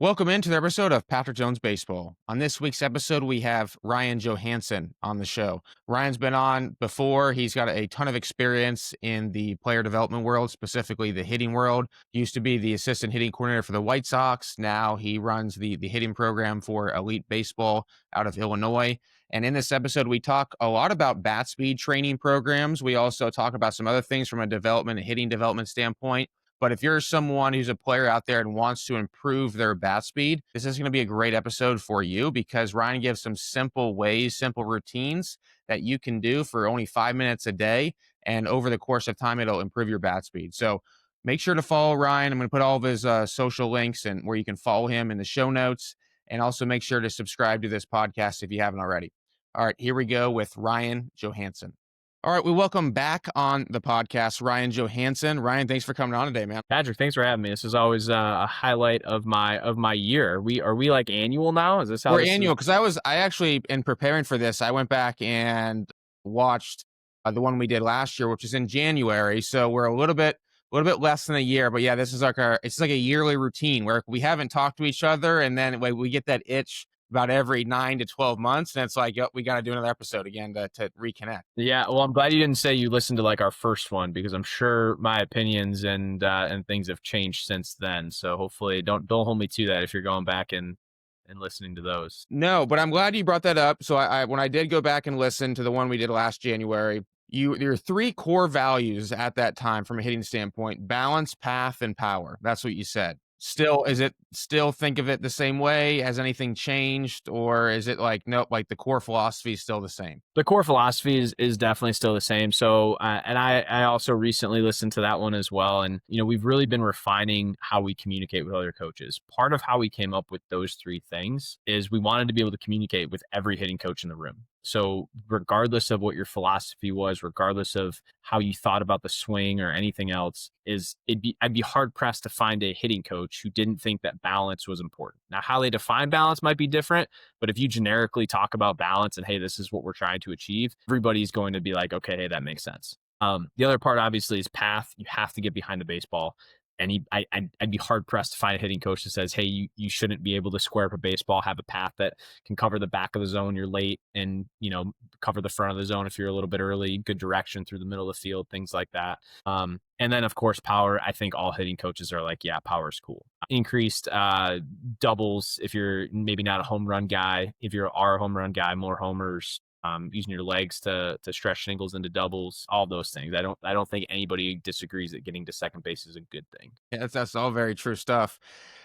Welcome into the episode of Patrick Jones Baseball. On this week's episode, we have Ryan Johansen on the show. Ryan's been on before. He's got a ton of experience in the player development world, specifically the hitting world. He used to be the assistant hitting coordinator for the White Sox. Now he runs the hitting program for Elite Baseball out of Illinois. And in this episode, we talk a lot about bat speed training programs. We also talk about some other things from a development and hitting development standpoint. But if you're someone who's a player out there and wants to improve their bat speed, this is going to be a great episode for you because Ryan gives some simple ways, simple routines that you can do for only 5 minutes a day. And over the course of time, it'll improve your bat speed. So make sure to follow Ryan. I'm going to put all of his social links and where you can follow him in the show notes. And also make sure to subscribe to this podcast if you haven't already. All right, here we go with Ryan Johansen. All right, we welcome back on the podcast Ryan Johansen. Ryan, thanks for coming on today, man. Patrick, thanks for having me. This is always a highlight of my year. Are we like annual now? Is this how We're this annual because I actually, in preparing for this, I went back and watched the one we did last year, which is in January. So we're a little bit less than a year, but yeah, this is like it's like a yearly routine where we haven't talked to each other, and then we get that itch about every 9 to 12 months, and it's like, yep, we got to do another episode again to reconnect. Yeah, well, I'm glad you didn't say you listened to like our first one because I'm sure my opinions and things have changed since then. So hopefully, don't hold me to that if you're going back and listening to those. No, but I'm glad you brought that up. So I when I did go back and listen to the one we did last January, your three core values at that time from a hitting standpoint: balance, path, and power. That's what you said. Is it still think of it the same way? Has anything changed? Or is it like, nope, like the core philosophy is still the same? The core philosophy is definitely still the same. So, and I also recently listened to that one as well. And, we've really been refining how we communicate with other coaches. Part of how we came up with those three things is we wanted to be able to communicate with every hitting coach in the room. So regardless of what your philosophy was, regardless of how you thought about the swing or anything else, I'd be hard pressed to find a hitting coach who didn't think that balance was important. Now, how they define balance might be different, but if you generically talk about balance and, hey, this is what we're trying to achieve, everybody's going to be like, okay, hey, that makes sense. The other part obviously is path. You have to get behind the baseball. And I'd be hard pressed to find a hitting coach that says, hey, you shouldn't be able to square up a baseball, have a path that can cover the back of the zone, you're late, and, cover the front of the zone if you're a little bit early, good direction through the middle of the field, things like that. And then, of course, power. I think all hitting coaches are like, yeah, power is cool. Increased doubles if you're maybe not a home run guy. If you are a home run guy, more homers. Using your legs to stretch singles into doubles, all those things. I don't think anybody disagrees that getting to second base is a good thing. Yeah, that's all very true stuff.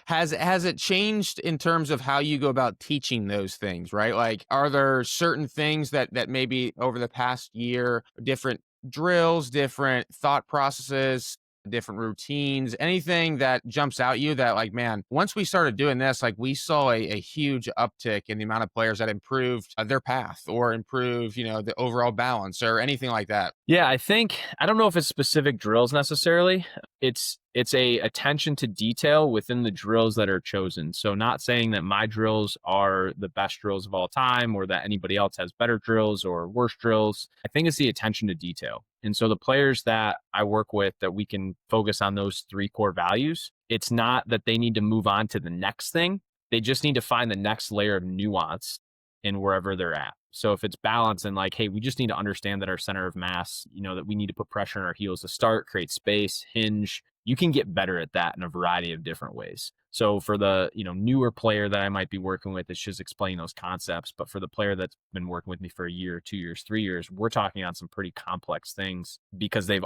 Has it changed in terms of how you go about teaching those things, right? Like, are there certain things that maybe over the past year, different drills, different thought processes, different routines, anything that jumps out you that, like, man, once we started doing this, like, we saw a huge uptick in the amount of players that improved their path or improved, the overall balance or anything like that? Yeah, I don't know if it's specific drills necessarily. It's a attention to detail within the drills that are chosen. So not saying that my drills are the best drills of all time or that anybody else has better drills or worse drills. I think it's the attention to detail. And so the players that I work with that we can focus on those three core values, it's not that they need to move on to the next thing. They just need to find the next layer of nuance in wherever they're at. So if it's balance and like, hey, we just need to understand that our center of mass, that we need to put pressure on our heels to start, create space, hinge, you can get better at that in a variety of different ways. So for the, newer player that I might be working with, it's just explaining those concepts. But for the player that's been working with me for a year, 2 years, 3 years, we're talking on some pretty complex things because they've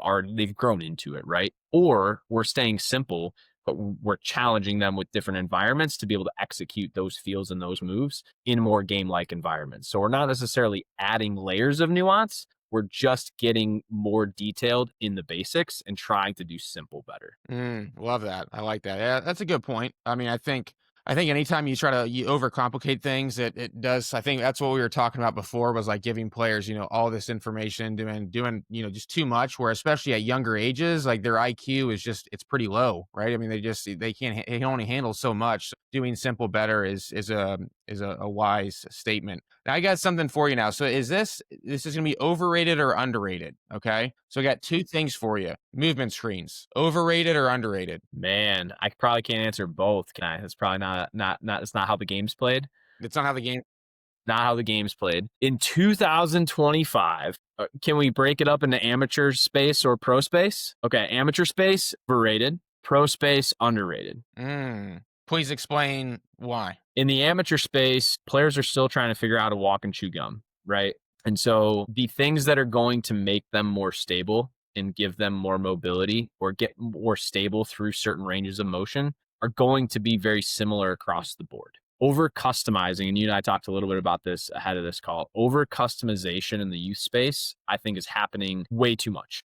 grown into it, right? Or we're staying simple, but we're challenging them with different environments to be able to execute those feels and those moves in more game-like environments. So we're not necessarily adding layers of nuance. We're just getting more detailed in the basics and trying to do simple better. Love that. I like that. Yeah, that's a good point. I mean, I think anytime you overcomplicate things, it does. I think that's what we were talking about before was like giving players, all this information, doing, just too much, where especially at younger ages, like their IQ it's pretty they can only handle so much. Doing simple better is a wise statement. I got something for you now. So this is gonna be overrated or underrated? Okay. So I got two things for you. Movement screens. Overrated or underrated? Man, I probably can't answer both, can I? That's probably not it's not how the game's played. It's not how the game. Not how the game's played. In 2025, can we break it up into amateur space or pro space? Okay, amateur space, overrated. Pro space, underrated. Please explain why. In the amateur space, players are still trying to figure out how to walk and chew gum, right? And so the things that are going to make them more stable and give them more mobility or get more stable through certain ranges of motion are going to be very similar across the board. Over customizing, and you and I talked a little bit about this ahead of this call, over customization in the youth space, I think is happening way too much.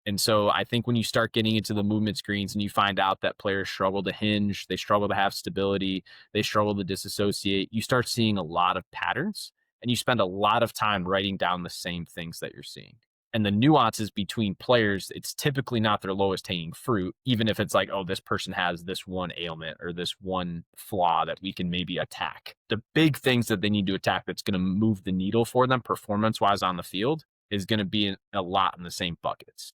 And so I think when you start getting into the movement screens and you find out that players struggle to hinge, they struggle to have stability, they struggle to disassociate, you start seeing a lot of patterns and you spend a lot of time writing down the same things that you're seeing. And the nuances between players, it's typically not their lowest hanging fruit, even if it's like, oh, this person has this one ailment or this one flaw that we can maybe attack. The big things that they need to attack that's going to move the needle for them performance wise on the field is going to be a lot in the same buckets.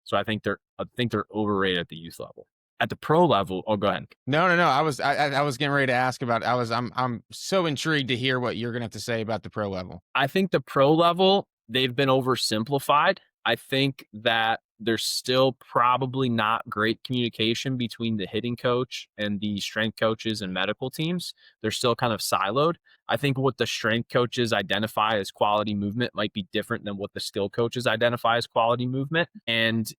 So I think they're overrated at the youth level. At the pro level, oh, go ahead. No. I was getting ready to ask about. I'm so intrigued to hear what you're gonna have to say about the pro level. I think the pro level, they've been oversimplified. I think that there's still probably not great communication between the hitting coach and the strength coaches and medical teams. They're still kind of siloed. I think what the strength coaches identify as quality movement might be different than what the skill coaches identify as quality movement. And,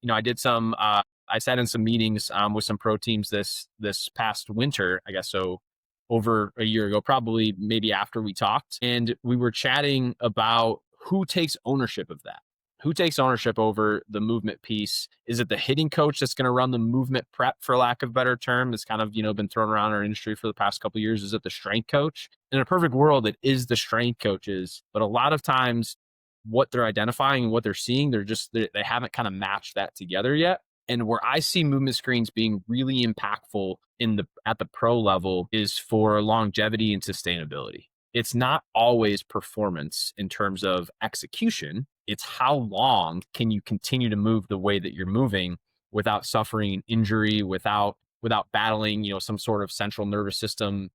I sat in some meetings with some pro teams this past winter, I guess so over a year ago, probably maybe after we talked. And we were chatting about who takes ownership of that. Who takes ownership over the movement piece? Is it the hitting coach that's going to run the movement prep, for lack of a better term? It's kind of, been thrown around our industry for the past couple of years. Is it the strength coach? In a perfect world, it is the strength coaches. But a lot of times what they're identifying and what they're seeing, they haven't kind of matched that together yet. And where I see movement screens being really impactful at the pro level is for longevity and sustainability. It's not always performance in terms of execution. It's how long can you continue to move the way that you're moving without suffering injury, without battling, some sort of central nervous system,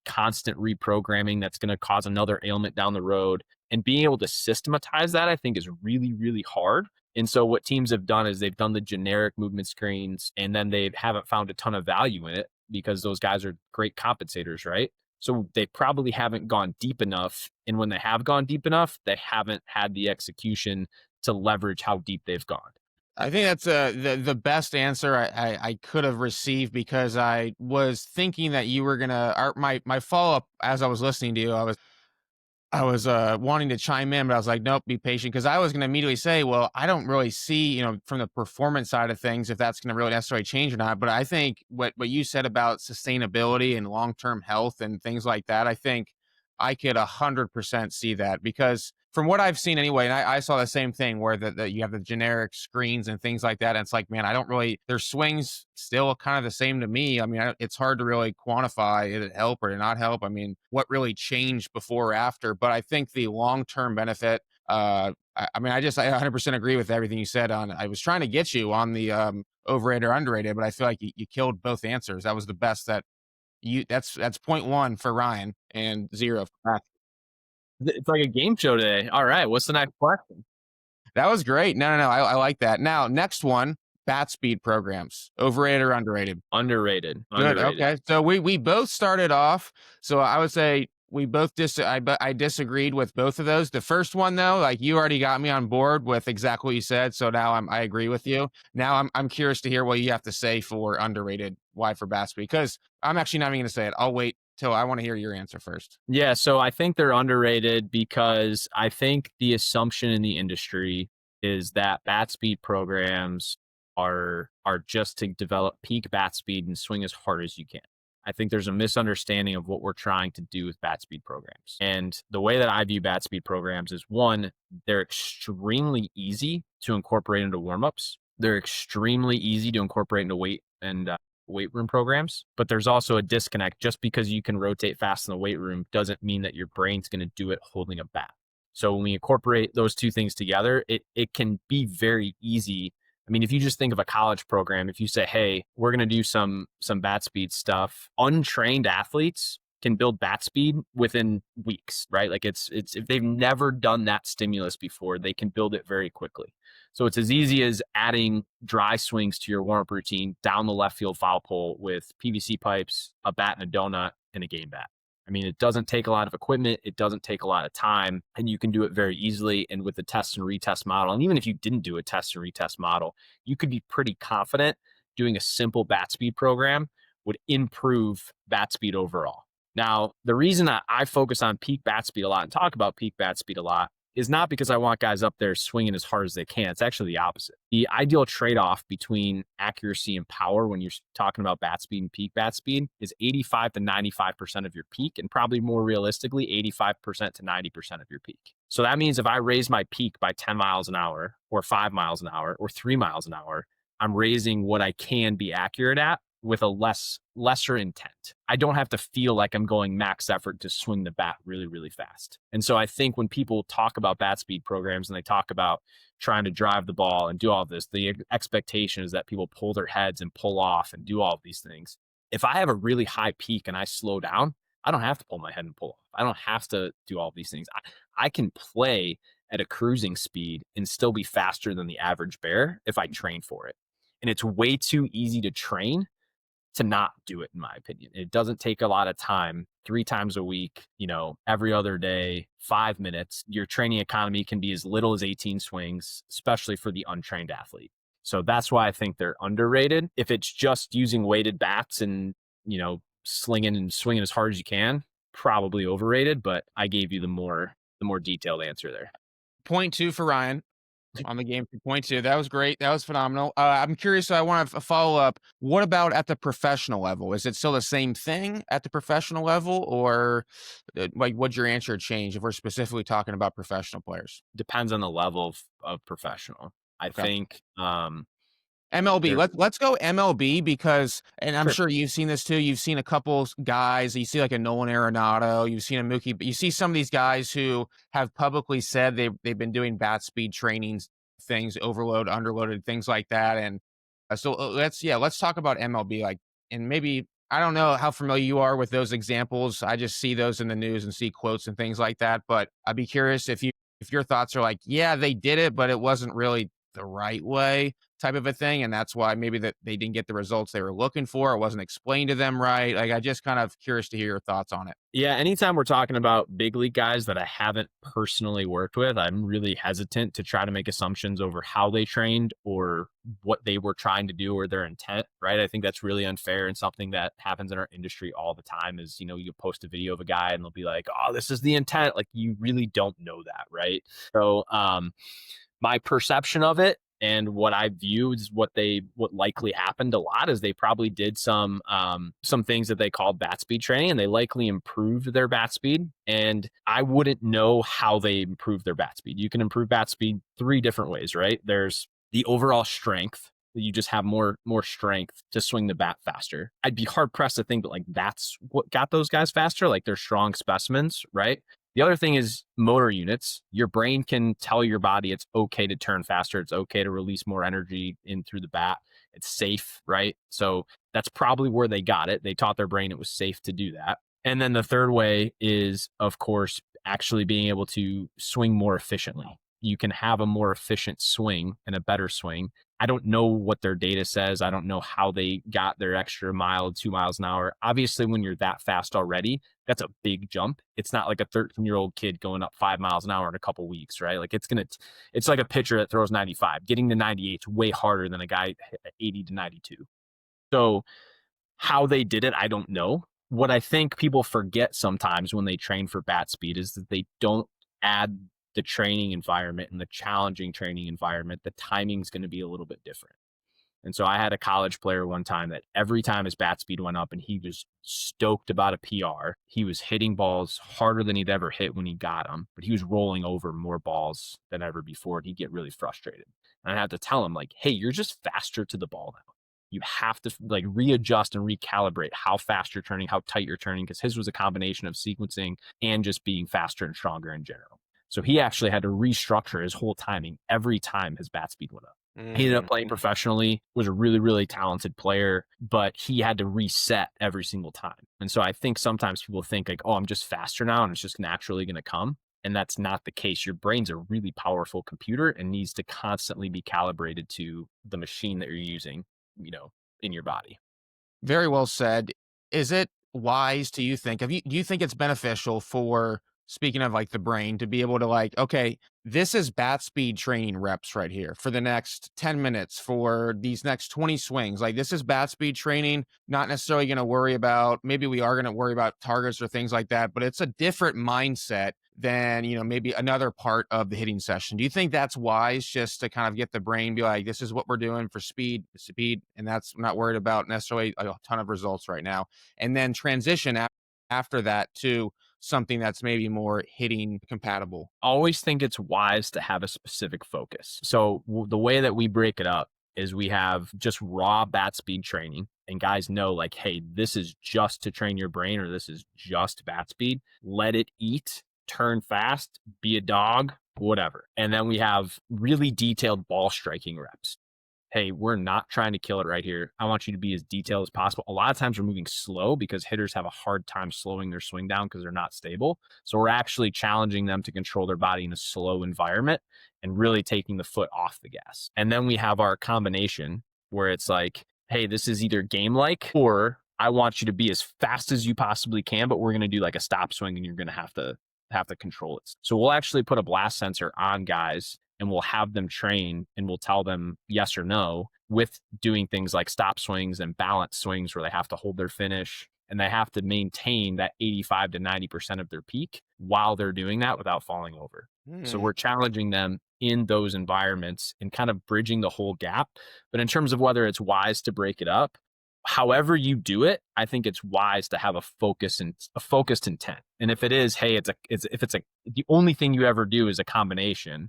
constant reprogramming that's going to cause another ailment down the road. And being able to systematize that, I think, is really, really hard. And so what teams have done is they've done the generic movement screens and then they haven't found a ton of value in it because those guys are great compensators, right? So they probably haven't gone deep enough. And when they have gone deep enough, they haven't had the execution to leverage how deep they've gone. I think that's the best answer I could have received because I was thinking that you were gonna. My follow up as I was listening to you, I was wanting to chime in, but I was like, nope, be patient. Because I was going to immediately say, well, I don't really see, from the performance side of things, if that's going to really necessarily change or not. But I think what you said about sustainability and long term health and things like that, I think I could 100% see that because from what I've seen anyway, and I saw the same thing where you have the generic screens and things like that. And it's like, man, I don't really, their swings still kind of the same to me. I mean, it's hard to really quantify did it help or did it not help. I mean, what really changed before or after? But I think the long term benefit, I 100% agree with everything you said on. I was trying to get you on the overrated or underrated, but I feel like you killed both answers. That was the best that's point one for Ryan and zero for Matt. It's like a game show today. All right. What's the next question? That was great. No. I like that. Now, next one, bat speed programs. Overrated or underrated? Underrated. Good. Okay. So we both started off. So I would say we both I disagreed with both of those. The first one though, like you already got me on board with exactly what you said. So now I agree with you. Now I'm curious to hear what you have to say for underrated. Why for bat speed? Because I'm actually not even going to say it. I'll wait till I want to hear your answer first. Yeah, so I think they're underrated because I think the assumption in the industry is that bat speed programs are just to develop peak bat speed and swing as hard as you can. I think there's a misunderstanding of what we're trying to do with bat speed programs. And the way that I view bat speed programs is one, they're extremely easy to incorporate into warmups. They're extremely easy to incorporate into weight weight room programs, but there's also a disconnect. Just because you can rotate fast in the weight room doesn't mean that your brain's going to do it holding a bat. So when we incorporate those two things together, it can be very easy. I mean, if you just think of a college program, if you say, "Hey, we're going to do some bat speed stuff," untrained athletes can build bat speed within weeks, right? Like it's if they've never done that stimulus before, they can build it very quickly. So it's as easy as adding dry swings to your warm-up routine down the left field foul pole with PVC pipes, a bat and a donut, and a game bat. I mean, it doesn't take a lot of equipment. It doesn't take a lot of time, and you can do it very easily. And with the test and retest model, and even if you didn't do a test and retest model, you could be pretty confident doing a simple bat speed program would improve bat speed overall. Now, the reason I focus on peak bat speed a lot and talk about peak bat speed a lot is not because I want guys up there swinging as hard as they can. It's actually the opposite. The ideal trade-off between accuracy and power when you're talking about bat speed and peak bat speed is 85 to 95% of your peak, and probably more realistically, 85% to 90% of your peak. So that means if I raise my peak by 10 miles an hour or 5 miles an hour or 3 miles an hour, I'm raising what I can be accurate at with a lesser intent. I don't have to feel like I'm going max effort to swing the bat really, really fast. And so I think when people talk about bat speed programs and they talk about trying to drive the ball and do all of this, the expectation is that people pull their heads and pull off and do all of these things. If I have a really high peak and I slow down, I don't have to pull my head and pull off. I don't have to do all of these things. I can play at a cruising speed and still be faster than the average bear if I train for it. And it's way too easy to train to not do it, in my opinion. It doesn't take a lot of time, 3 times a week, every other day, 5 minutes. Your training economy can be as little as 18 swings, especially for the untrained athlete. So that's why I think they're underrated. If it's just using weighted bats and, slinging and swinging as hard as you can, probably overrated, but I gave you the more detailed answer there. Point two for Ryan on the game 2.2. That was great. That was phenomenal. I'm curious. So I want to follow up. What about at the professional level? Is it still the same thing at the professional level, or like would your answer change if we're specifically talking about professional players? Depends on the level of professional. I Okay. think MLB. there Let's go MLB because, and I'm sure. sure you've seen this too. You've seen a couple guys. You see like a Nolan Arenado. You've seen a Mookie. You see some of these guys who have publicly said they've been doing bat speed trainings, things, overload, underloaded, things like that. And let's talk about MLB. Like, and maybe I don't know how familiar you are with those examples. I just see those in the news and see quotes and things like that. But I'd be curious if your thoughts are like, yeah, they did it, but it wasn't really the right way type of a thing, and that's why maybe that they didn't get the results they were looking for. It wasn't explained to them right. Like, I just kind of curious to hear your thoughts on it. Yeah, anytime we're talking about big league guys that I haven't personally worked with, I'm really hesitant to try to make assumptions over how they trained or what they were trying to do or their intent, right? I think that's really unfair and something that happens in our industry all the time is, you post a video of a guy and they'll be like, "Oh, this is the intent." Like you really don't know that, right? So, my perception of it and what I view is what likely happened a lot is they probably did some things that they called bat speed training and they likely improved their bat speed. And I wouldn't know how they improved their bat speed. You can improve bat speed 3 different ways, right? There's the overall strength. You just have more strength to swing the bat faster. I'd be hard pressed to think that like that's what got those guys faster. Like they're strong specimens, right? The other thing is motor units. Your brain can tell your body it's okay to turn faster. It's okay to release more energy in through the bat. It's safe, right? So that's probably where they got it. They taught their brain it was safe to do that. And then the third way is, of course, actually being able to swing more efficiently. You can have a more efficient swing and a better swing. I don't know what their data says. I don't know how they got their extra mile, 2 miles an hour. Obviously, when you're that fast already, that's a big jump. It's not like a 13-year-old kid going up 5 miles an hour in a couple weeks, right? Like it's like a pitcher that throws 95. Getting to 98 is way harder than a guy at 80 to 92. So how they did it, I don't know. What I think people forget sometimes when they train for bat speed is that they don't add the training environment and the challenging training environment. The timing is going to be a little bit different. And so I had a college player one time that every time his bat speed went up and he was stoked about a PR, he was hitting balls harder than he'd ever hit when he got them, but he was rolling over more balls than ever before. And he'd get really frustrated. And I had to tell him like, "Hey, you're just faster to the ball now. You have to like readjust and recalibrate how fast you're turning, how tight you're turning, because his was a combination of sequencing and just being faster and stronger in general. So he actually had to restructure his whole timing every time his bat speed went up. He ended up Mm. playing professionally, was a really, really talented player, but he had to reset every single time. And so I think sometimes people think like, oh, I'm just faster now and it's just naturally going to come. And that's not the case. Your brain's a really powerful computer and needs to constantly be calibrated to the machine that you're using, you know, in your body. Very well said. Is it wise, do you think? Do you think it's beneficial for, speaking of like the brain, to be able to like, okay, this is bat speed training reps right here for the next 10 minutes for these next 20 swings. Like this is bat speed training, not necessarily going to worry about, maybe we are going to worry about targets or things like that, but it's a different mindset than, maybe another part of the hitting session. Do you think that's wise, just to kind of get the brain be like, this is what we're doing for speed, and that's not worried about necessarily a ton of results right now, and then transition after that to something that's maybe more hitting compatible? Always think it's wise to have a specific focus. So the way that we break it up is we have just raw bat speed training, and guys know like, hey, this is just to train your brain, or this is just bat speed. Let it eat, turn fast, be a dog, whatever. And then we have really detailed ball striking reps. Hey, we're not trying to kill it right here. I want you to be as detailed as possible. A lot of times we're moving slow because hitters have a hard time slowing their swing down because they're not stable. So we're actually challenging them to control their body in a slow environment and really taking the foot off the gas. And then we have our combination where it's like, hey, this is either game like, or I want you to be as fast as you possibly can, but we're going to do like a stop swing and you're going to have to control it. So we'll actually put a blast sensor on guys and we'll have them train and we'll tell them yes or no with doing things like stop swings and balance swings where they have to hold their finish and they have to maintain that 85 to 90% of their peak while they're doing that without falling over. So Hmm. we're challenging them in those environments and kind of bridging the whole gap. But in terms of whether it's wise to break it up, however you do it, I think it's wise to have a focus and a focused intent. And if it is, hey, if it's a the only thing you ever do is a combination,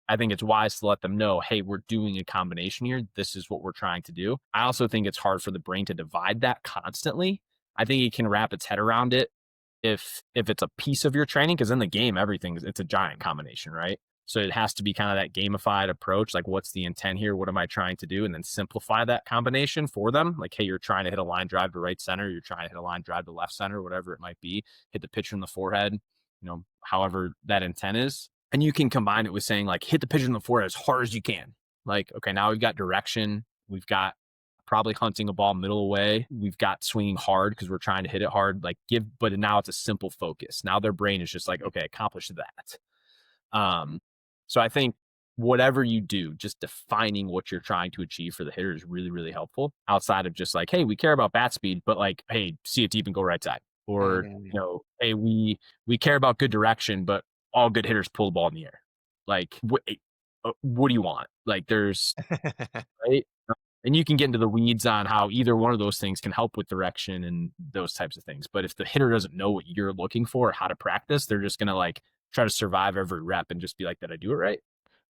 I think it's wise to let them know, hey, we're doing a combination here. This is what we're trying to do. I also think it's hard for the brain to divide that constantly. I think it can wrap its head around it if it's a piece of your training, because in the game, it's a giant combination, right? So it has to be kind of that gamified approach. Like, what's the intent here? What am I trying to do? And then simplify that combination for them. Like, hey, you're trying to hit a line drive to right center. You're trying to hit a line drive to left center, whatever it might be. Hit the pitcher in the forehead, however that intent is. And you can combine it with saying, like, hit the pitcher in the forehead as hard as you can. Like, okay, now we've got direction. We've got probably hunting a ball middle away. We've got swinging hard because we're trying to hit it hard. But now it's a simple focus. Now their brain is just like, okay, accomplish that. So I think whatever you do, just defining what you're trying to achieve for the hitter is really, really helpful. Outside of just like, hey, we care about bat speed, but like, hey, see it deep and go right side. Or, Mm. hey, we care about good direction, but all good hitters pull the ball in the air. Like, what do you want? Like, there's right. And you can get into the weeds on how either one of those things can help with direction and those types of things. But if the hitter doesn't know what you're looking for or how to practice, they're just gonna like try to survive every rep and just be like, "Did I do it right?"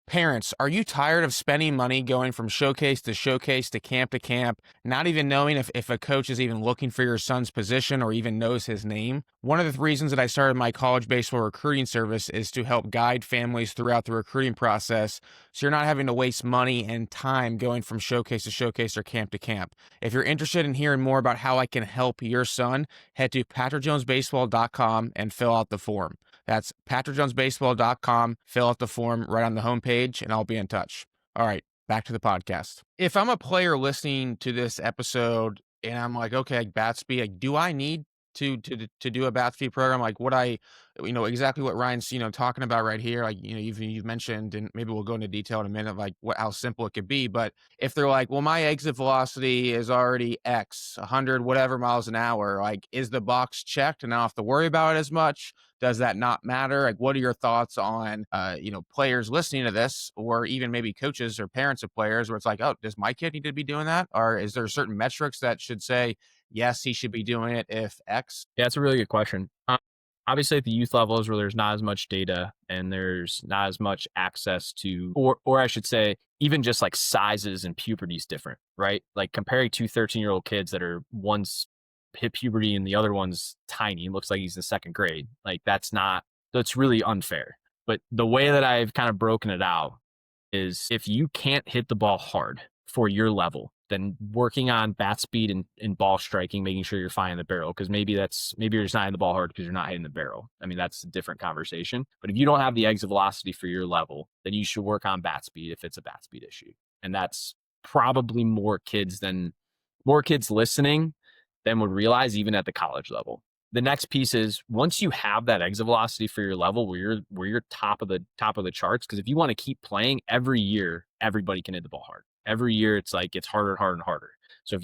Parents, are you tired of spending money going from showcase to camp, not even knowing if a coach is even looking for your son's position or even knows his name? One of the reasons that I started my college baseball recruiting service is to help guide families throughout the recruiting process so you're not having to waste money and time going from showcase or camp to camp. If you're interested in hearing more about how I can help your son, head to patrickjonesbaseball.com and fill out the form. That's patrickjonesbaseball.com. Fill out the form right on the homepage, and I'll be in touch. All right, back to the podcast. If I'm a player listening to this episode and I'm like, okay, bat speed, like, do I need to do a bat speed program? Like what exactly what Ryan's, talking about right here. Like, you've mentioned, and maybe we'll go into detail in a minute, like how simple it could be. But if they're like, well, my exit velocity is already X, 100, whatever miles an hour, like, is the box checked and I don't have to worry about it as much? Does that not matter? Like, what are your thoughts on, players listening to this, or even maybe coaches or parents of players where it's like, oh, does my kid need to be doing that? Or is there certain metrics that should say, yes, he should be doing it if X? Yeah, that's a really good question. Obviously, at the youth levels where there's not as much data and there's not as much access to, or I should say, even just like sizes and puberty is different, right? Like comparing two 13-year-old kids that are one's hit puberty and the other one's tiny, looks like he's in second grade. Like that's really unfair. But the way that I've kind of broken it out is if you can't hit the ball hard for your level, then working on bat speed and ball striking, making sure you're finding the barrel. Because maybe you're just not hitting the ball hard because you're not hitting the barrel. I mean, that's a different conversation. But if you don't have the exit velocity for your level, then you should work on bat speed if it's a bat speed issue. And that's probably more kids listening than would realize even at the college level. The next piece is once you have that exit velocity for your level where you're top of the charts, because if you want to keep playing every year, everybody can hit the ball hard. Every year it's like it's harder and harder and harder. So if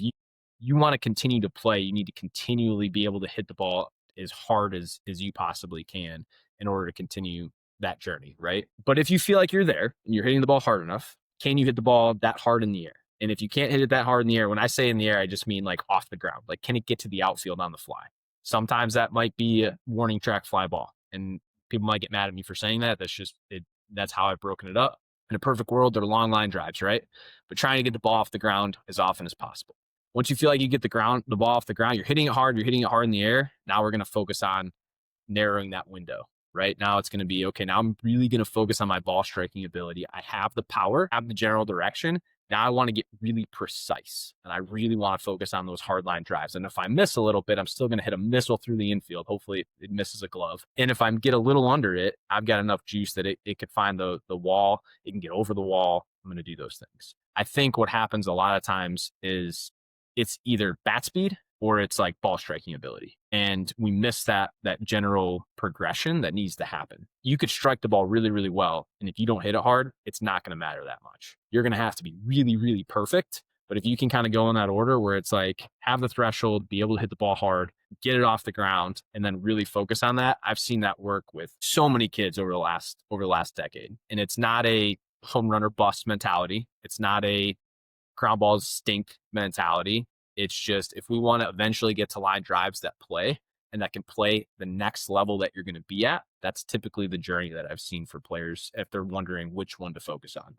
you want to continue to play, you need to continually be able to hit the ball as hard as you possibly can in order to continue that journey, right? But if you feel like you're there and you're hitting the ball hard enough, can you hit the ball that hard in the air? And if you can't hit it that hard in the air, when I say in the air, I just mean like off the ground. Like, can it get to the outfield on the fly? Sometimes that might be a warning track fly ball. And people might get mad at me for saying that. That's just it. That's how I've broken it up. In a perfect world, they're long line drives, right? But trying to get the ball off the ground as often as possible. Once you feel like you get the ball off the ground, you're hitting it hard in the air. Now we're going to focus on narrowing that window. Right now, it's going to be okay. Now I'm really going to focus on my ball striking ability. I have the power, I have the general direction. Now I want to get really precise, and I really want to focus on those hard line drives. And if I miss a little bit, I'm still going to hit a missile through the infield. Hopefully, it misses a glove. And if I get a little under it, I've got enough juice that it could find the wall. It can get over the wall. I'm going to do those things. I think what happens a lot of times is it's either bat speed or it's like ball striking ability. And we miss that general progression that needs to happen. You could strike the ball really, really well. And if you don't hit it hard, it's not going to matter that much. You're going to have to be really, really perfect. But if you can kind of go in that order where it's like have the threshold, be able to hit the ball hard, get it off the ground, and then really focus on that. I've seen that work with so many kids over the last decade. And it's not a home run or bust mentality. It's not a ground balls stink mentality. It's just if we want to eventually get to line drives that play and that can play the next level that you're going to be at, that's typically the journey that I've seen for players if they're wondering which one to focus on.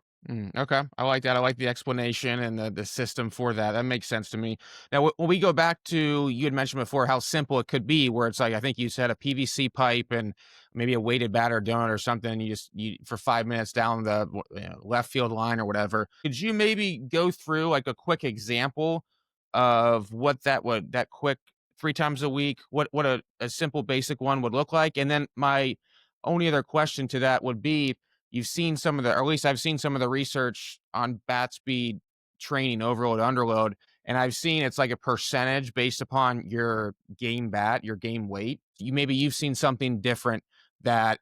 Okay, I like that. I like the explanation and the system for that. That makes sense to me. Now, when we go back to you had mentioned before how simple it could be, where it's like I think you said a PVC pipe and maybe a weighted bat or donut or something. You for 5 minutes down the left field line or whatever. Could you maybe go through like a quick example of what that quick 3 times a week, what a simple basic one would look like? And then my only other question to that would be you've seen some of the, or at least I've seen some of the research on bat speed training, overload, underload, and I've seen it's like a percentage based upon your game bat, your game weight. You've seen something different that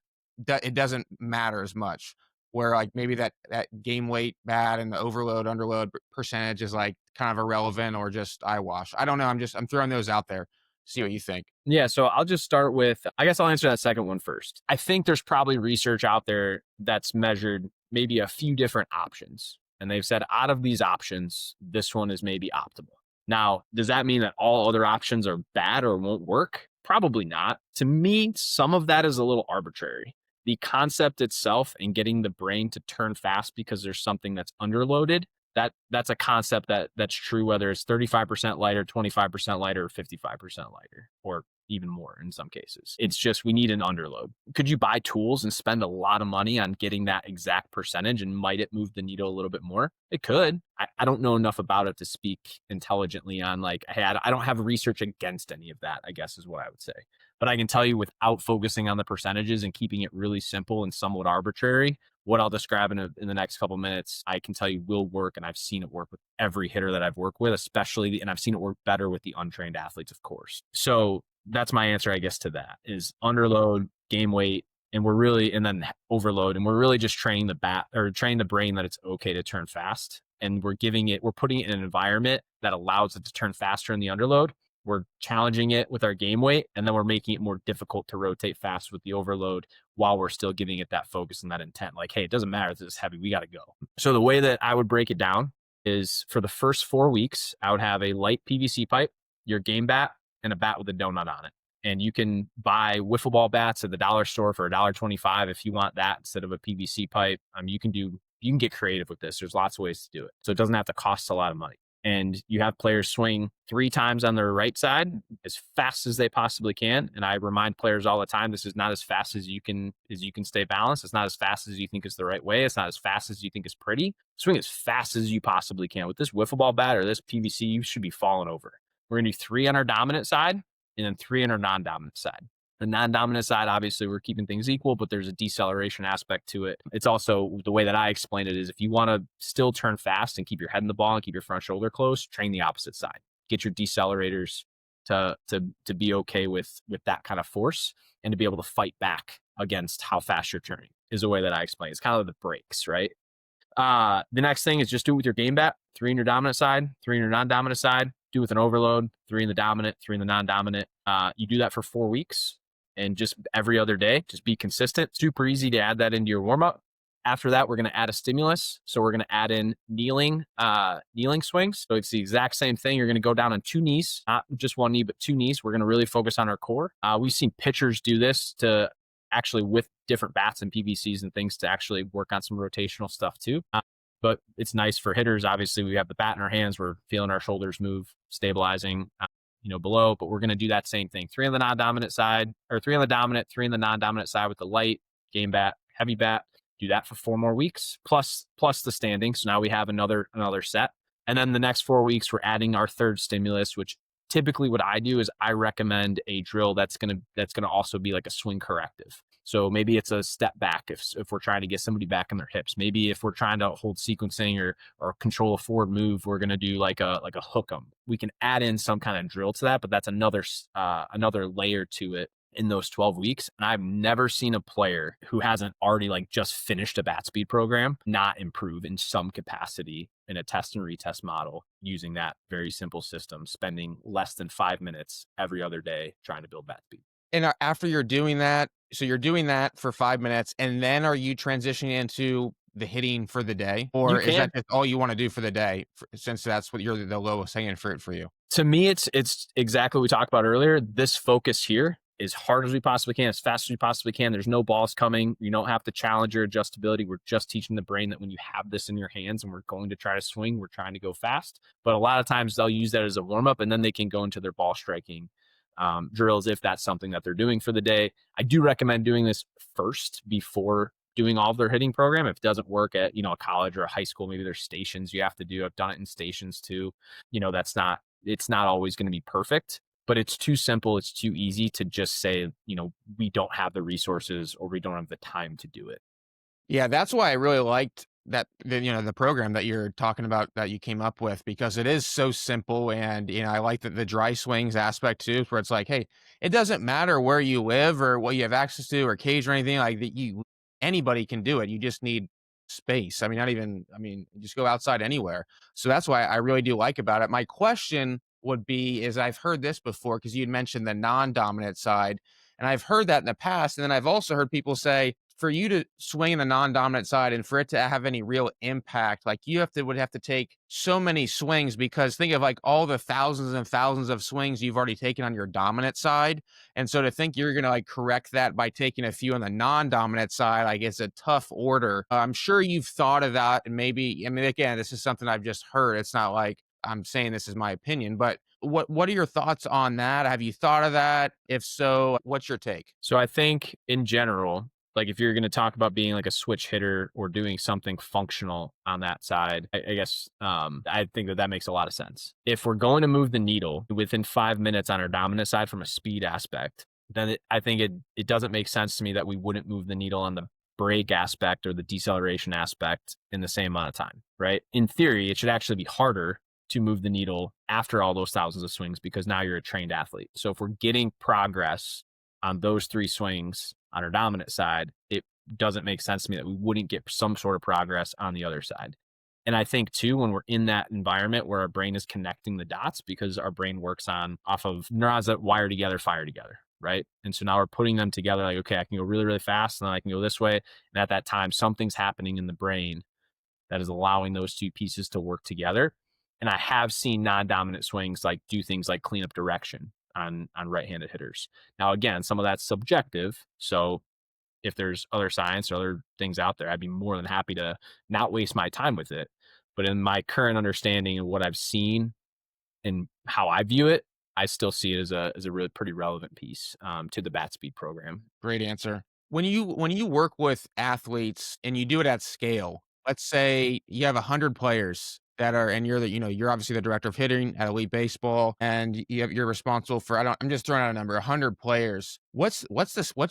it doesn't matter as much. Where like maybe that game weight bat and the overload underload percentage is like kind of irrelevant or just eyewash. I don't know. I'm throwing those out there. See what you think. Yeah, so I'll just start with, I guess I'll answer that second one first. I think there's probably research out there that's measured maybe a few different options. And they've said out of these options, this one is maybe optimal. Now, does that mean that all other options are bad or won't work? Probably not. To me, some of that is a little arbitrary. The concept itself and getting the brain to turn fast because there's something that's underloaded, that's a concept that's true whether it's 35% lighter, 25% lighter, or 55% lighter, or even more in some cases. It's just we need an underload. Could you buy tools and spend a lot of money on getting that exact percentage, and might it move the needle a little bit more? It could. I don't know enough about it to speak intelligently on like, hey, I don't have research against any of that, I guess is what I would say. But I can tell you without focusing on the percentages and keeping it really simple and somewhat arbitrary, what I'll describe in the next couple minutes, I can tell you will work. And I've seen it work with every hitter that I've worked with, and I've seen it work better with the untrained athletes, of course. So that's my answer, I guess, to that is underload, game weight, and then overload. And we're really just training the brain that it's okay to turn fast. And we're putting it in an environment that allows it to turn faster in the underload. We're challenging it with our game weight, and then we're making it more difficult to rotate fast with the overload while we're still giving it that focus and that intent. Like, hey, it doesn't matter if this is heavy, we got to go. So the way that I would break it down is for the first 4 weeks, I would have a light PVC pipe, your game bat, and a bat with a donut on it. And you can buy wiffle ball bats at the dollar store for $1.25 if you want that instead of a PVC pipe. You can get creative with this. There's lots of ways to do it. So it doesn't have to cost a lot of money. And you have players swing 3 times on their right side as fast as they possibly can. And I remind players all the time, this is not as fast as you can stay balanced. It's not as fast as you think is the right way. It's not as fast as you think is pretty. Swing as fast as you possibly can. With this wiffle ball bat or this PVC, you should be falling over. We're going to do 3 on our dominant side and then 3 on our non-dominant side. The non-dominant side, obviously, we're keeping things equal, but there's a deceleration aspect to it. It's also the way that I explain it is if you want to still turn fast and keep your head in the ball and keep your front shoulder close, train the opposite side. Get your decelerators to be okay with that kind of force and to be able to fight back against how fast you're turning is the way that I explain. It's kind of the brakes, right? The next thing is just do it with your game bat. 3 on your dominant side, 3 on your non-dominant side. Do with an overload, 3 in the dominant, 3 in the non-dominant. You do that for 4 weeks and just every other day. Just be consistent. Super easy to add that into your warm-up. After that, we're going to add a stimulus. So we're going to add in kneeling swings. So it's the exact same thing. You're going to go down on 2 knees, not just 1 knee, but 2 knees. We're going to really focus on our core. We've seen pitchers do this to actually with different bats and PVCs and things to actually work on some rotational stuff too. But it's nice for hitters. Obviously, we have the bat in our hands. We're feeling our shoulders move, stabilizing, below. But we're going to do that same thing. 3 on the non-dominant side, or 3 on the dominant, 3 on the non-dominant side with the light game bat, heavy bat. Do that for 4 more weeks, plus the standing. So now we have another set. And then the next 4 weeks, we're adding our third stimulus, which typically what I do is I recommend a drill that's gonna also be like a swing corrective. So maybe it's a step back if we're trying to get somebody back in their hips. Maybe if we're trying to hold sequencing or control a forward move, we're gonna do like a hook 'em. We can add in some kind of drill to that, but that's another layer to it in those 12 weeks. And I've never seen a player who hasn't already like just finished a bat speed program not improve in some capacity in a test and retest model using that very simple system, spending less than 5 minutes every other day trying to build bat speed. And after you're doing that, so you're doing that for 5 minutes, and then are you transitioning into the hitting for the day? You Or is that can. just all you wanna do for the day, since that's what you're the lowest hanging fruit for you? To me, it's exactly what we talked about earlier. This focus here as hard as we possibly can, as fast as we possibly can. There's no balls coming. You don't have to challenge your adjustability. We're just teaching the brain that when you have this in your hands and we're going to try to swing, we're trying to go fast. But a lot of times they'll use that as a warm up and then they can go into their ball striking drills if that's something that they're doing for the day. I do recommend doing this first before doing all of their hitting program. If it doesn't work at, a college or a high school, maybe there's stations you have to do. I've done it in stations too. It's not always going to be perfect, but it's too simple. It's too easy to just say, we don't have the resources or we don't have the time to do it. Yeah, that's why I really liked the program that you're talking about that you came up with, because it is so simple. And I like the dry swings aspect too, where it's like, hey, it doesn't matter where you live or what you have access to or cage or anything like that. Anybody can do it. You just need space. Just go outside anywhere. So that's why I really do like about it. My question would be is I've heard this before because you'd mentioned the non-dominant side, and I've heard that in the past. And then I've also heard people say for you to swing in the non-dominant side and for it to have any real impact, like would have to take so many swings, because think of like all the thousands and thousands of swings you've already taken on your dominant side. And so to think you're going to like correct that by taking a few on the non-dominant side, like it's a tough order. I'm sure you've thought of that. And maybe, again, this is something I've just heard. It's not like I'm saying this is my opinion, but what are your thoughts on that? Have you thought of that? If so, what's your take? So I think in general, like if you're going to talk about being like a switch hitter or doing something functional on that side, I guess I think that makes a lot of sense. If we're going to move the needle within 5 minutes on our dominant side from a speed aspect, then I think it doesn't make sense to me that we wouldn't move the needle on the break aspect or the deceleration aspect in the same amount of time, right? In theory, it should actually be harder to move the needle after all those thousands of swings because now you're a trained athlete. So if we're getting progress on those 3 swings on our dominant side, it doesn't make sense to me that we wouldn't get some sort of progress on the other side. And I think too, when we're in that environment where our brain is connecting the dots, because our brain works off of neurons that wire together, fire together, right? And so now we're putting them together like, okay, I can go really, really fast and then I can go this way. And at that time, something's happening in the brain that is allowing those 2 pieces to work together. And I have seen non-dominant swings like do things like clean up direction. on right-handed hitters. Now, again, some of that's subjective. So if there's other science or other things out there, I'd be more than happy to not waste my time with it. But in my current understanding of what I've seen and how I view it, I still see it as a really pretty relevant piece to the bat speed program. Great answer. When you work with athletes and you do it at scale, let's say you have 100 players that are and you're the you're obviously the director of hitting at elite baseball and you're responsible for I'm just throwing out a number, 100 players. What's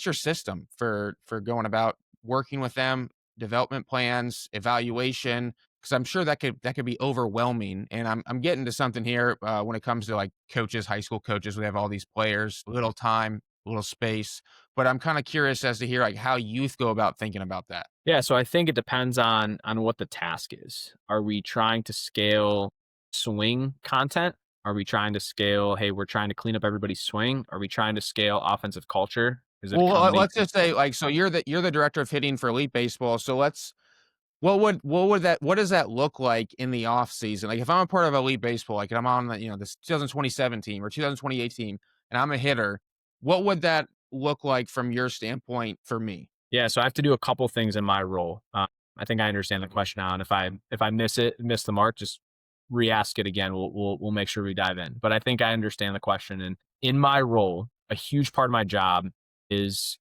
your system for going about working with them, development plans, evaluation? Because I'm sure that could be overwhelming. And I'm getting to something here when it comes to like coaches, high school coaches. We have all these players, little time, little space. But I'm kinda curious as to hear, like, how youth go about thinking about that. Yeah, so I think it depends on what the task is. Are we trying to scale swing content? Are we trying to scale, hey, we're trying to clean up everybody's swing? Are we trying to scale offensive culture? Is it a Well, let's combination? just say, like, so you're the director of hitting for elite baseball, so let's what does that look like in the off season? Like, if I'm a part of elite baseball, like, and I'm on the, this 2027 team or 2028 team, and I'm a hitter, what would that look like from your standpoint for me? Yeah, so I have to do a couple things in my role. I think I understand the question now, and if I miss the mark, just re-ask it again. We'll make sure we dive in. But I think I understand the question. And in my role, a huge part of my job is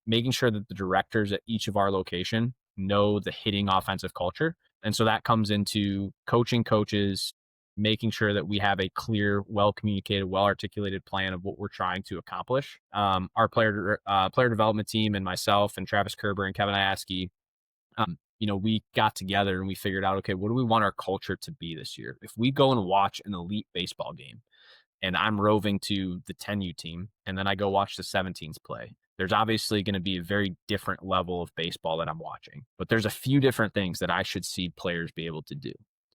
making sure that the directors at each of our location know the hitting offensive culture. And so that comes into coaching coaches, making sure that we have a clear, well communicated, well articulated plan of what we're trying to accomplish. Our player development team and myself and Travis Kerber and Kevin Iaski, we got together and we figured out, okay, what do we want our culture to be this year? If we go and watch an elite baseball game, and I'm roving to the 10U team, and then I go watch the 17s play. There's obviously going to be a very different level of baseball that I'm watching, but there's a few different things that I should see players be able to do.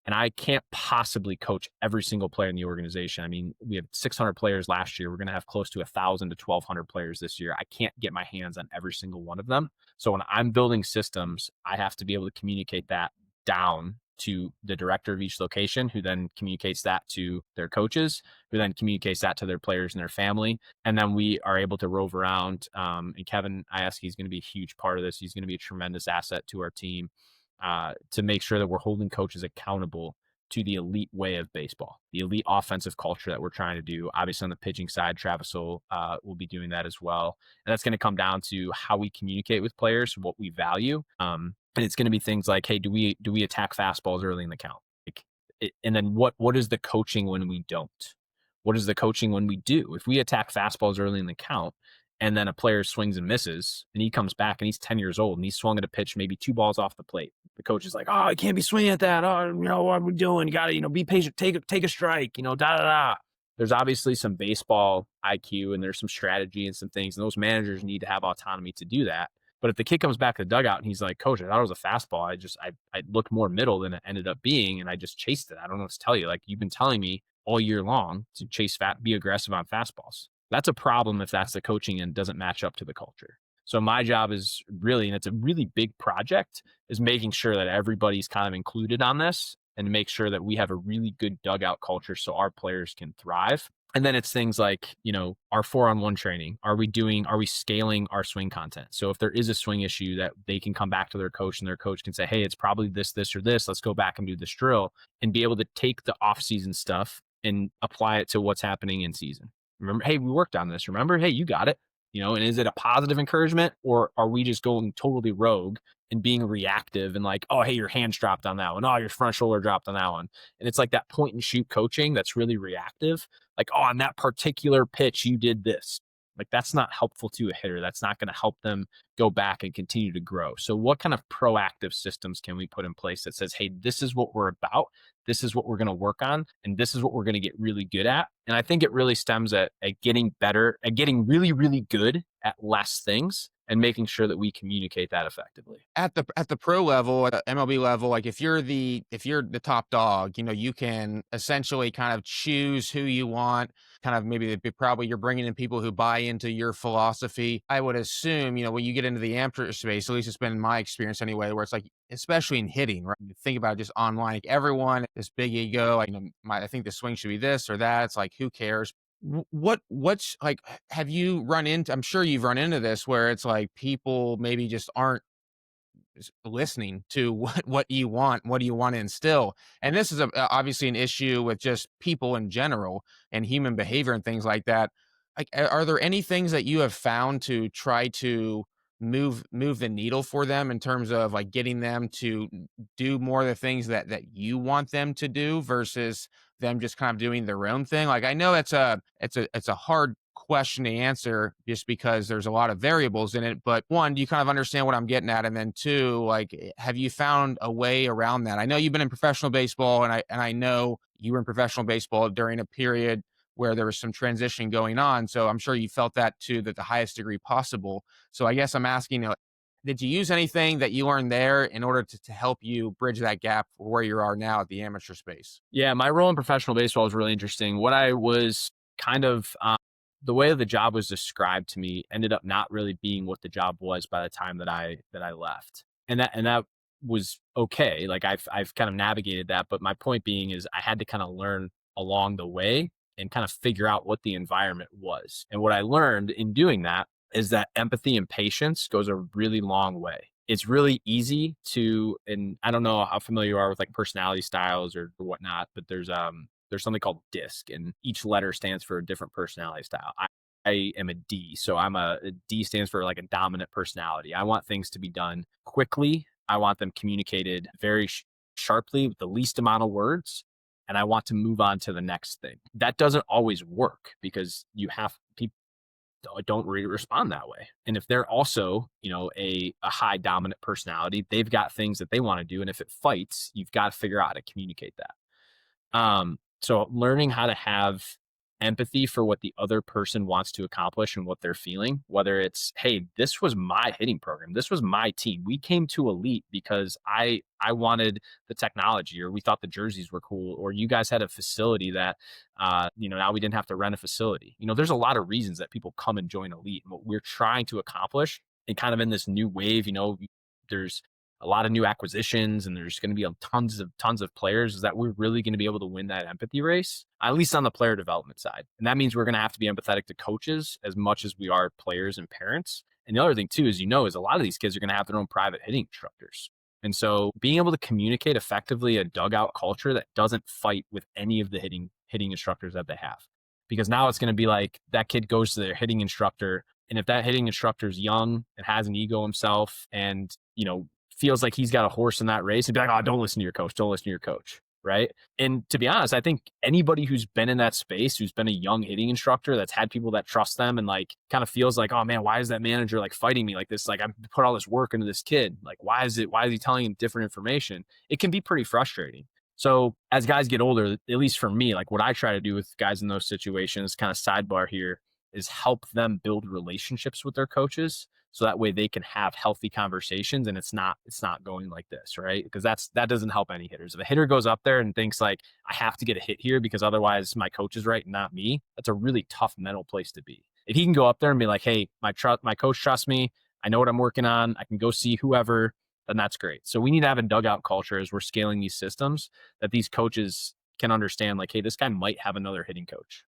And I can't possibly coach every single player in the organization. I mean, we have 600 players last year. We're going to have close to 1,000 to 1,200 players this year. I can't get my hands on every single one of them. So when I'm building systems, I have to be able to communicate that down to the director of each location, who then communicates that to their coaches, who then communicates that to their players and their family. And then we are able to rove around. And Kevin Iaski is going to be a huge part of this. He's going to be a tremendous asset to our team to make sure that we're holding coaches accountable to the elite way of baseball, the elite offensive culture that we're trying to do. Obviously, on the pitching side, Travis will be doing that as well, and that's going to come down to how we communicate with players, what we value, and it's going to be things like, hey, do we attack fastballs early in the count? And then what is the coaching when we don't? What is the coaching when we do? If we attack fastballs early in the count, and then a player swings and misses, and he comes back and he's 10 years old and he's swung at a pitch maybe two balls off the plate. The coach is like, "Oh, I can't be swinging at that. Oh, what are we doing? You got to, be patient. Take a strike. Da da da." There's obviously some baseball IQ and there's some strategy and some things, and those managers need to have autonomy to do that. But if the kid comes back to the dugout and he's like, "Coach, I thought it was a fastball. I looked more middle than it ended up being, and I just chased it. I don't know what to tell you. Like you've been telling me all year long to be aggressive on fastballs." That's a problem if that's the coaching and doesn't match up to the culture. So my job is really, and it's a really big project, is making sure that everybody's kind of included on this and make sure that we have a really good dugout culture so our players can thrive. And then it's things like, our 4-on-1 training. Are we scaling our swing content? So if there is a swing issue, that they can come back to their coach and their coach can say, hey, it's probably this, or this. Let's go back and do this drill, and be able to take the off-season stuff and apply it to what's happening in season. Remember, hey, we worked on this. Remember, hey, you got it. And is it a positive encouragement, or are we just going totally rogue and being reactive and like, oh, hey, your hands dropped on that one. Oh, your front shoulder dropped on that one. And it's like that point and shoot coaching that's really reactive. Like, oh, on that particular pitch, you did this. Like, that's not helpful to a hitter. That's not going to help them go back and continue to grow. So what kind of proactive systems can we put in place that says, hey, this is what we're about, this is what we're going to work on, and this is what we're going to get really good at? And I think it really stems at getting better, at getting really, really good at less things and making sure that we communicate that effectively. At the pro level, at the MLB level, like if you're the top dog, you can essentially kind of choose who you want. Kind of maybe probably you're bringing in people who buy into your philosophy. I would assume, when you get into the amateur space, at least it's been in my experience anyway, where it's like, especially in hitting, right? You think about it just online, like everyone, this big ego, like, I think the swing should be this or that. It's like, who cares? What's like, have you run into, I'm sure you've run into this where it's like people maybe just aren't listening to what you want, what do you want to instill? And this is obviously an issue with just people in general and human behavior and things like that. Like, are there any things that you have found to try to move the needle for them in terms of like getting them to do more of the things that you want them to do versus them just kind of doing their own thing? Like, I know it's a hard question to answer just because there's a lot of variables in it. But one, do you kind of understand what I'm getting at? And then two, like, have you found a way around that? I know you've been in professional baseball, and I know you were in professional baseball during a period where there was some transition going on. So I'm sure you felt that to the highest degree possible. So I guess I'm asking, did you use anything that you learned there in order to help you bridge that gap for where you are now at the amateur space? Yeah, my role in professional baseball was really interesting. What I was kind of the way the job was described to me ended up not really being what the job was by the time that I left, and that was okay. Like I've kind of navigated that, but my point being is I had to kind of learn along the way and kind of figure out what the environment was. And what I learned in doing that is that empathy and patience goes a really long way. It's really easy to, and I don't know how familiar you are with like personality styles or whatnot, but there's something called DISC, and each letter stands for a different personality style. I am a D, so a D stands for like a dominant personality. I want things to be done quickly. I want them communicated very sharply with the least amount of words, and I want to move on to the next thing. That doesn't always work because you have people don't really respond that way. And if they're also, a high dominant personality, they've got things that they want to do. And if it fights, you've got to figure out how to communicate that. So learning how to have empathy for what the other person wants to accomplish and what they're feeling, whether it's, hey, this was my hitting program, this was my team. We came to elite because I wanted the technology, or we thought the jerseys were cool, or you guys had a facility that now we didn't have to rent a facility. There's a lot of reasons that people come and join elite. And what we're trying to accomplish and kind of in this new wave, there's a lot of new acquisitions and there's going to be tons of players, is that we're really going to be able to win that empathy race, at least on the player development side. And that means we're going to have to be empathetic to coaches as much as we are players and parents. And the other thing too is, is a lot of these kids are going to have their own private hitting instructors. And so being able to communicate effectively a dugout culture that doesn't fight with any of the hitting instructors that they have. Because now it's going to be like that kid goes to their hitting instructor, and if that hitting instructor is young and has an ego himself and, feels like he's got a horse in that race, he'd be like, oh, don't listen to your coach. Don't listen to your coach. Right. And to be honest, I think anybody who's been in that space, who's been a young hitting instructor, that's had people that trust them and like kind of feels like, oh man, why is that manager like fighting me like this? Like I put all this work into this kid. Like, why is he telling him different information? It can be pretty frustrating. So as guys get older, at least for me, like what I try to do with guys in those situations, kind of sidebar here, is help them build relationships with their coaches so that way they can have healthy conversations and it's not going like this, right? Because that doesn't help any hitters. If a hitter goes up there and thinks like, I have to get a hit here because otherwise my coach is right and not me, that's a really tough mental place to be. If he can go up there and be like, hey, my coach trusts me, I know what I'm working on, I can go see whoever, then that's great. So we need to have a dugout culture as we're scaling these systems, that these coaches can understand like, hey, this guy might have another hitting coach,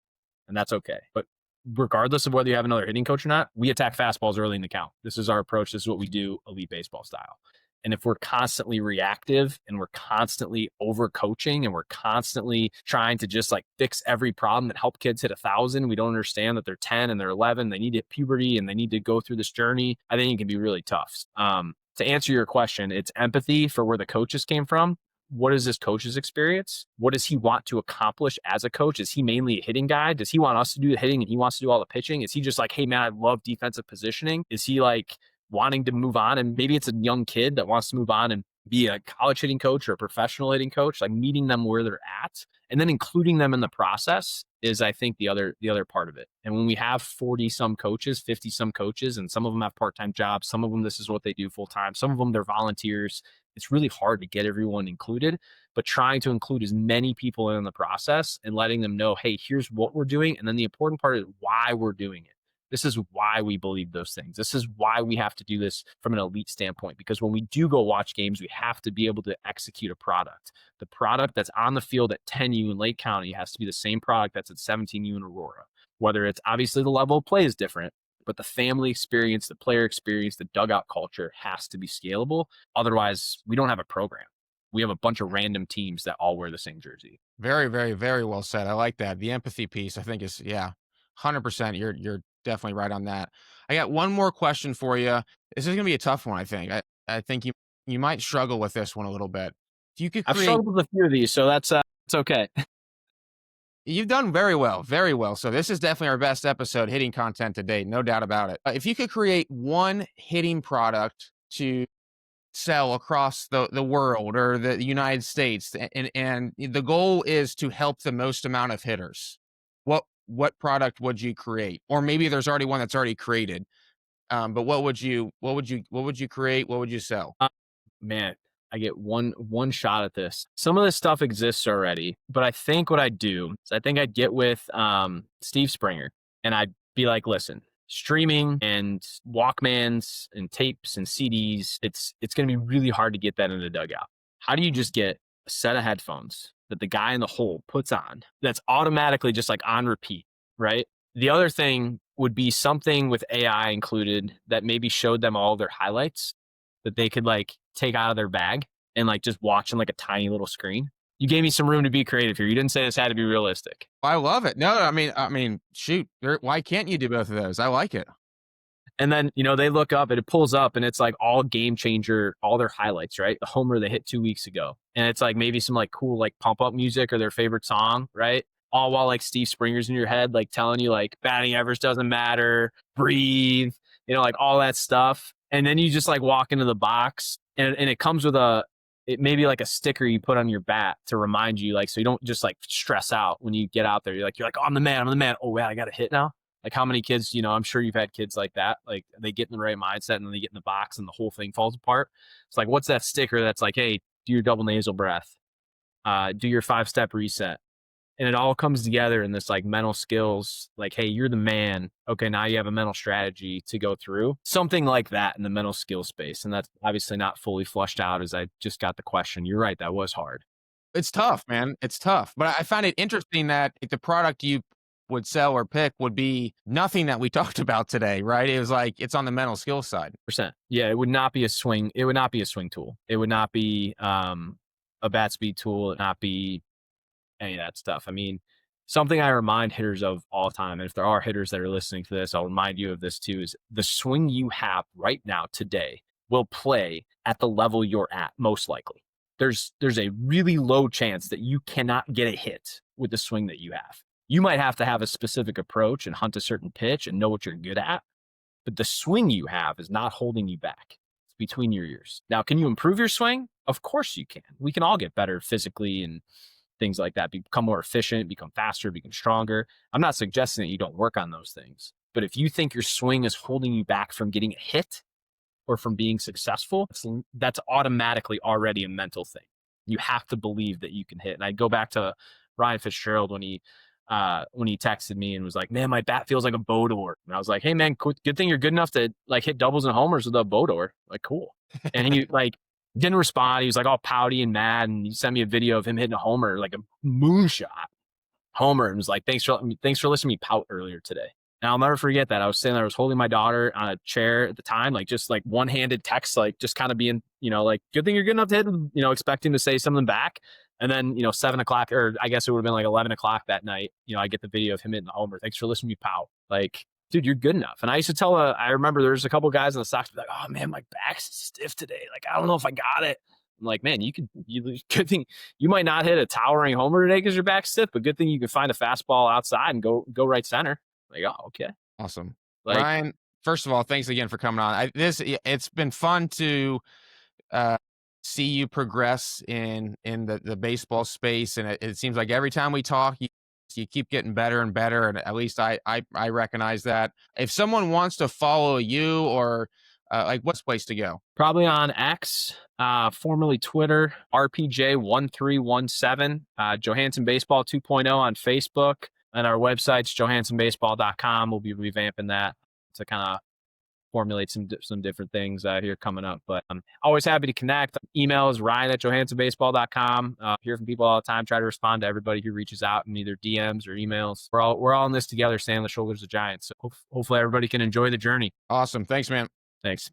and that's okay. But regardless of whether you have another hitting coach or not, we attack fastballs early in the count. This is our approach. This is what we do, elite baseball style. And if we're constantly reactive and we're constantly overcoaching and we're constantly trying to just like fix every problem that help kids hit 1,000, we don't understand that they're 10 and they're 11, they need to hit puberty and they need to go through this journey, I think it can be really tough. To answer your question, it's empathy for where the coaches came from. What is this coach's experience? What does he want to accomplish as a coach? Is he mainly a hitting guy? Does he want us to do the hitting and he wants to do all the pitching? Is he just like, hey man, I love defensive positioning? Is he like wanting to move on? And maybe it's a young kid that wants to move on and be a college hitting coach or a professional hitting coach, like meeting them where they're at and then including them in the process is, I think, the other part of it. And when we have 40 some coaches, 50 some coaches, and some of them have part-time jobs, some of them, this is what they do full time. Some of them, they're volunteers. It's really hard to get everyone included, but trying to include as many people in the process and letting them know, hey, here's what we're doing. And then the important part is why we're doing it. This is why we believe those things. This is why we have to do this from an elite standpoint, because when we do go watch games, we have to be able to execute a product. The product that's on the field at 10U in Lake County has to be the same product that's at 17U in Aurora. whether it's obviously the level of play is different, but the family experience, the player experience, the dugout culture has to be scalable. Otherwise, we don't have a program. We have a bunch of random teams that all wear the same jersey. Very, very, very well said. I like that. The empathy piece, I think, is, yeah, 100%. You're definitely right on that. I got one more question for you. This is going to be a tough one, I think. I think you might struggle with this one a little bit. If you could I've create, struggled with a few of these, so that's it's okay. you've done very well, very well. So this is definitely our best episode hitting content to date, no doubt about it. If you could create one hitting product to sell across the world or the United States, and the goal is to help the most amount of hitters. What product would you create? Or maybe there's already one that's already created. But what would you create? What would you sell? Man, I get one shot at this. Some of this stuff exists already, but I think what I'd do is I think I'd get with Steve Springer and I'd be like, listen, streaming and Walkmans and tapes and CDs, it's gonna be really hard to get that in the dugout. How do you just get a set of headphones that the guy in the hole puts on that's automatically just like on repeat, right? The other thing would be something with AI included that maybe showed them all their highlights that they could like take out of their bag and like just watch on like a tiny little screen. You gave me some room to be creative here. You didn't say this had to be realistic. I love it. No, I mean, shoot, why can't you do both of those? I like it. And then, they look up and it pulls up and it's like all game changer, all their highlights, right? The homer they hit 2 weeks ago. And it's like maybe some like cool like pump up music or their favorite song, right? All while like Steve Springer's in your head, like telling you like batting average doesn't matter, breathe, like all that stuff. And then you just like walk into the box and it comes with it may be like a sticker you put on your bat to remind you, like, so you don't just like stress out when you get out there. You're like, oh, I'm the man. Oh, wow, I got a hit now. Like how many kids, I'm sure you've had kids like that. Like they get in the right mindset and then they get in the box and the whole thing falls apart. It's like, what's that sticker that's like, hey, do your double nasal breath, do your 5-step reset. And it all comes together in this like mental skills, like, hey, you're the man. Okay, now you have a mental strategy to go through. Something like that in the mental skill space. And that's obviously not fully flushed out as I just got the question. You're right, that was hard. It's tough, man. It's tough. But I find it interesting that the product you would sell or pick would be nothing that we talked about today, right? It was like it's on the mental skill side. Percent. Yeah, it would not be a swing. It would not be a swing tool. It would not be a bat speed tool. It would not be any of that stuff. I mean, something I remind hitters of all the time, and if there are hitters that are listening to this, I'll remind you of this too, is the swing you have right now today will play at the level you're at, most likely. There's a really low chance that you cannot get a hit with the swing that you have. You might have to have a specific approach and hunt a certain pitch and know what you're good at, but the swing you have is not holding you back. It's between your ears. Now, can you improve your swing? Of course you can. We can all get better physically and things like that, become more efficient, become faster, become stronger. I'm not suggesting that you don't work on those things. But if you think your swing is holding you back from getting a hit or from being successful, that's automatically already a mental thing. You have to believe that you can hit. And I go back to Ryan Fitzgerald when he texted me and was like, man, my bat feels like a bow door. And I was like, hey man, good thing you're good enough to like hit doubles and homers with a bow door. Like, cool. And he like didn't respond. He was like all pouty and mad. And he sent me a video of him hitting a homer, like a moonshot homer. And was like, thanks for listening to me pout earlier today. And I'll never forget that. I was sitting there, I was holding my daughter on a chair at the time, like just like one-handed text, like just kind of being, like, good thing you're good enough to hit, expecting to say something back. And then, 7:00, or I guess it would have been like 11:00 that night, I get the video of him hitting the homer. Thanks for listening to me pout. Like, dude, you're good enough. And I used to I remember there's a couple guys in the Sox like, oh man, my back's stiff today. Like, I don't know if I got it. I'm like, man, good thing you might not hit a towering homer today because your back's stiff, but good thing you can find a fastball outside and go right center. Like, oh, okay. Awesome. Like, Ryan, first of all, thanks again for coming on. It's been fun to see you progress in the baseball space. And it seems like every time we talk, you keep getting better and better. And at least I recognize that. If someone wants to follow you or like what's the place to go? Probably on X, formerly Twitter, RPJ1317, Johansen Baseball 2.0 on Facebook, and our website's johansenbaseball.com. We'll be revamping that to kind of formulate some different things here coming up. But I'm always happy to connect. Email is ryan@johansenbaseball.com. Hear from people all the time. Try to respond to everybody who reaches out in either DMs or emails. We're all in this together, standing on the shoulders of giants. So hopefully everybody can enjoy the journey. Awesome. Thanks, man. Thanks.